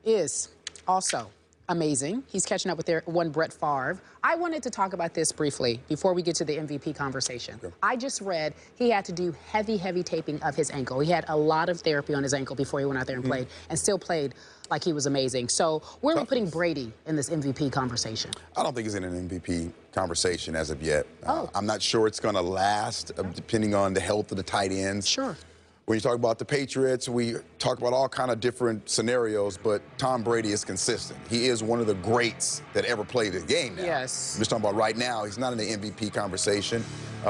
is also amazing. He's catching up with their one Brett Favre. I wanted to talk about this briefly before we get to the MVP conversation. Okay. I just read he had to do heavy taping of his ankle. He had a lot of therapy on his ankle before he went out there and played, and still played like he was amazing. So where are we putting Brady in this MVP conversation? I don't think he's in an MVP conversation as of yet. I'm not sure it's going to last, depending on the health of the tight ends. Sure. When you talk about the Patriots, we talk about all kind of different scenarios, but Tom Brady is consistent. He is one of the greats that ever played the game now. Yes. I'm just talking about right now. He's not in the MVP conversation.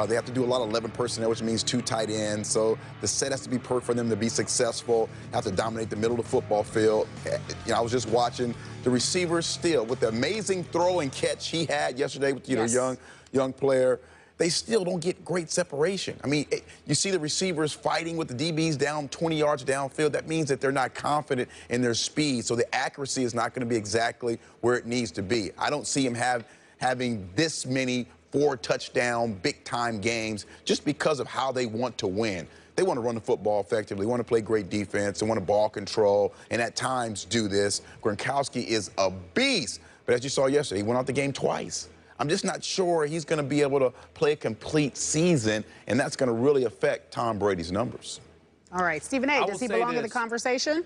They have to do a lot of 11 personnel, which means 2 tight ends. So the set has to be perfect for them to be successful, have to dominate the middle of the football field. You know, I was just watching the receivers still, with the amazing throw and catch he had yesterday with, young player. They still don't get great separation. I mean, you see the receivers fighting with the DBs down 20 yards downfield. That means that they're not confident in their speed, so the accuracy is not going to be exactly where it needs to be. I don't see him having this many 4-touchdown, big-time games just because of how they want to win. They want to run the football effectively, want to play great defense, they want to ball control, and at times do this. Gronkowski is a beast, but as you saw yesterday, he went out the game twice. I'm just not sure he's going to be able to play a complete season, and that's going to really affect Tom Brady's numbers. All right, Stephen A., does he belong in the conversation?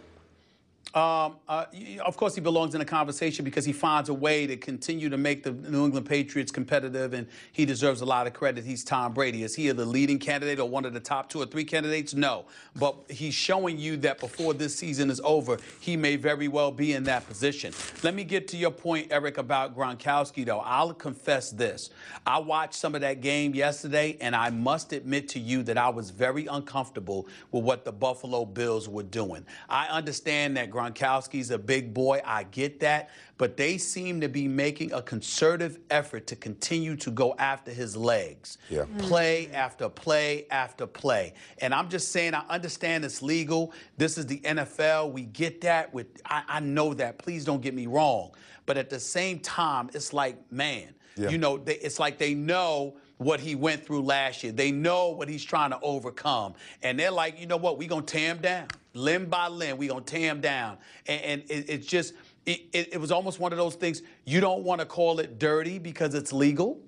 Of course, he belongs in the conversation because he finds a way to continue to make the New England Patriots competitive, and he deserves a lot of credit. He's Tom Brady. Is he the leading candidate or one of the top 2 or 3 candidates? No. But he's showing you that before this season is over, he may very well be in that position. Let me get to your point, Eric, about Gronkowski, though. I'll confess this. I watched some of that game yesterday, and I must admit to you that I was very uncomfortable with what the Buffalo Bills were doing. I understand that Gronkowski's a big boy. I get that. But they seem to be making a concerted effort to continue to go after his legs. Yeah. Play after play after play. And I'm just saying, I understand it's legal. This is the NFL. We get that. I know that. Please don't get me wrong. But at the same time, it's like, man, you know, it's like they know what he went through last year. They know what he's trying to overcome. And they're like, you know what, we're going to tear him down. Limb by limb, we're going to tear him down. And it's just, it was almost one of those things, you don't want to call it dirty because it's legal.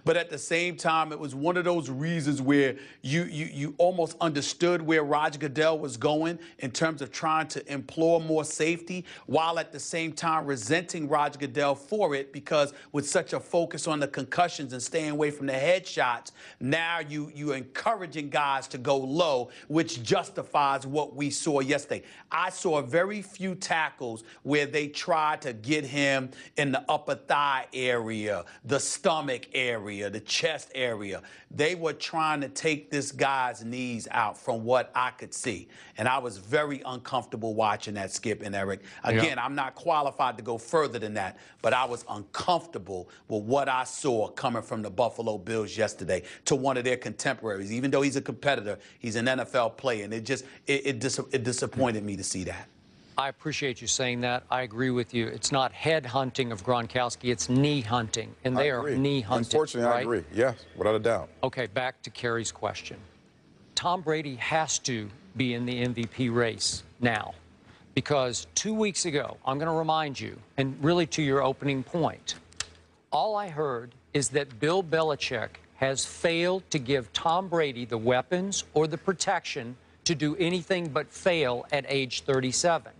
But at the same time, it was one of those reasons where you almost understood where Roger Goodell was going in terms of trying to implore more safety, while at the same time resenting Roger Goodell for it, because with such a focus on the concussions and staying away from the headshots, now you're encouraging guys to go low, which justifies what we saw yesterday. I saw very few tackles where they tried to get him in the upper thigh area, the stomach area, the chest area. They were trying to take this guy's knees out from what I could see. And I was very uncomfortable watching that, Skip and Eric. Again, I'm not qualified to go further than that, but I was uncomfortable with what I saw coming from the Buffalo Bills yesterday to one of their contemporaries. Even though he's a competitor, he's an NFL player, and it disappointed me to see that. I appreciate you saying that. I agree with you. It's not head hunting of Gronkowski, it's knee hunting. And they are knee hunting. Unfortunately, right? I agree. Yes, without a doubt. Okay, back to Kerry's question. Tom Brady has to be in the MVP race now, because 2 weeks ago, I'm going to remind you, and really to your opening point, all I heard is that Bill Belichick has failed to give Tom Brady the weapons or the protection to do anything but fail at age 37.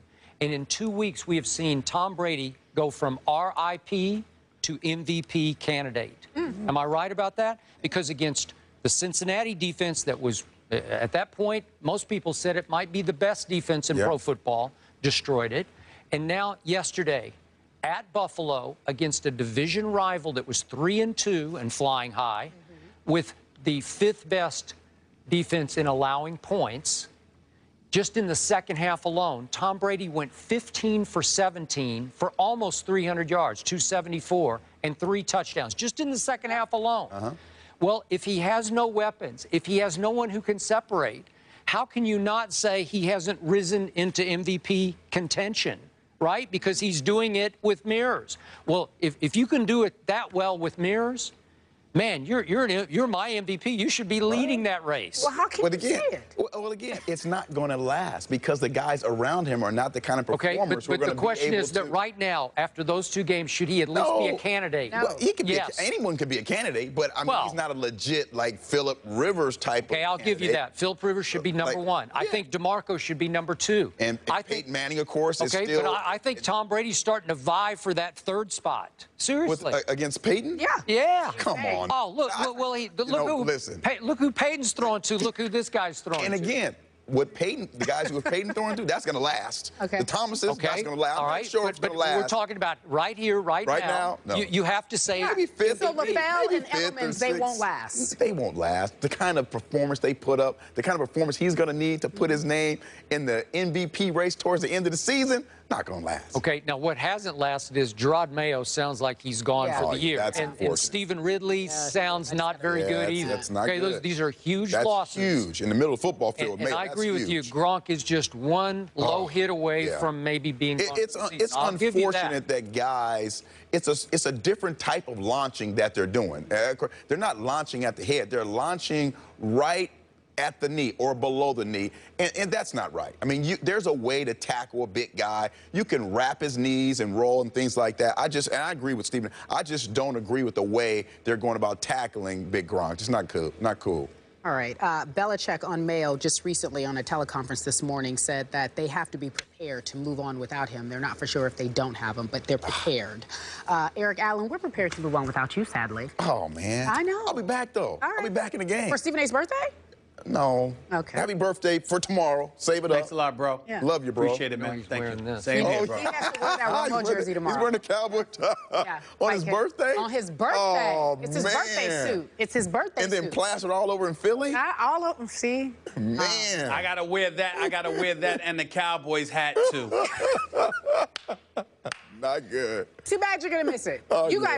And in 2 weeks, we have seen Tom Brady go from RIP to MVP candidate. Am I right about that? Because against the Cincinnati defense that was, at that point, most people said it might be the best defense in pro football, destroyed it. And now yesterday, at Buffalo, against a division rival that was 3-2 and flying high, with the 5th best defense in allowing points, just in the second half alone, Tom Brady went 15 for 17 for almost 300 yards, 274, and 3 touchdowns, just in the second half alone. Well, if he has no weapons, if he has no one who can separate, how can you not say he hasn't risen into MVP contention, right? Because he's doing it with mirrors. Well, if you can do it that well with mirrors, Man, you're my MVP. You should be leading that race. Well, how can But you again, say it? well, again, it's not going to last because the guys around him are not the kind of Okay, performers who are but going the to question be able is that to. right now, after those 2 games, should he at least be a candidate? No. Well, he could be. Yes. Anyone could be a candidate, but I mean, Well, he's not a legit like Phillip Rivers type. Okay, I'll give you that. Philip Rivers should be number 1. I think DeMarco should be number 2. And I Peyton think, Manning, of course, is okay, still. but I think Tom Brady's starting to vie for that 3rd spot. Seriously. Against Peyton. Yeah. Yeah. Come on. Oh, look, look who Peyton's throwing to. Look who this guy's throwing And to. again, what Peyton, the guys who Peyton throwing to, that's going to last. Okay. The Thomases, that's going to last. All right. I'm not sure it's but going to last. we're talking about right here, right now. No. You have to say Maybe fifth. So maybe LaFell and fifth or Edelman's, they won't sixth. last. They won't last. The kind of performance they put up, the kind of performance he's going to need to put his name in the MVP race towards the end of the season, not going to last. Okay, now what hasn't lasted is Gerard Mayo sounds like he's gone Yeah. for Oh, the year. that's And unfortunate. Stephen Ridley sounds not very good either. That's not okay, good. these are huge That's losses. huge in the middle of the football field. And I that's agree with you. huge. Gronk is just one low hit away yeah. from maybe being gone It's for the season. I'll give you that. unfortunate that guys, it's a different type of launching that they're doing. They're not launching at the head. They're launching right at the knee or below the knee, and that's not right. I mean, there's a way to tackle a big guy. You can wrap his knees and roll and things like that. And I agree with Stephen. I just don't agree with the way they're going about tackling Big Gronk. It's not cool. Not cool. All right. Belichick on Mayo just recently on a teleconference this morning said that they have to be prepared to move on without him. They're not for sure if they don't have him, but they're prepared. Eric Allen, we're prepared to move on without you, sadly. Oh, man. I know. I'll be back, though. All right. I'll be back in the game. For Stephen A's birthday? No. Okay. Happy birthday for tomorrow. Save it Thanks up. a lot, bro. Yeah. Love you, bro. Appreciate it, man. he's Thank wearing you. this. Same here, bro. He has to wear that Romo jersey tomorrow. He's wearing a cowboy tie Yeah. on Like his birthday? On his birthday. Oh, It's his birthday man. suit. It's his birthday And suit. then plastered all over in Philly? All of them, see? Man. I gotta wear that. I gotta wear that and the Cowboys hat too. Not good. Too bad you're going to miss it. Oh, You yeah. guys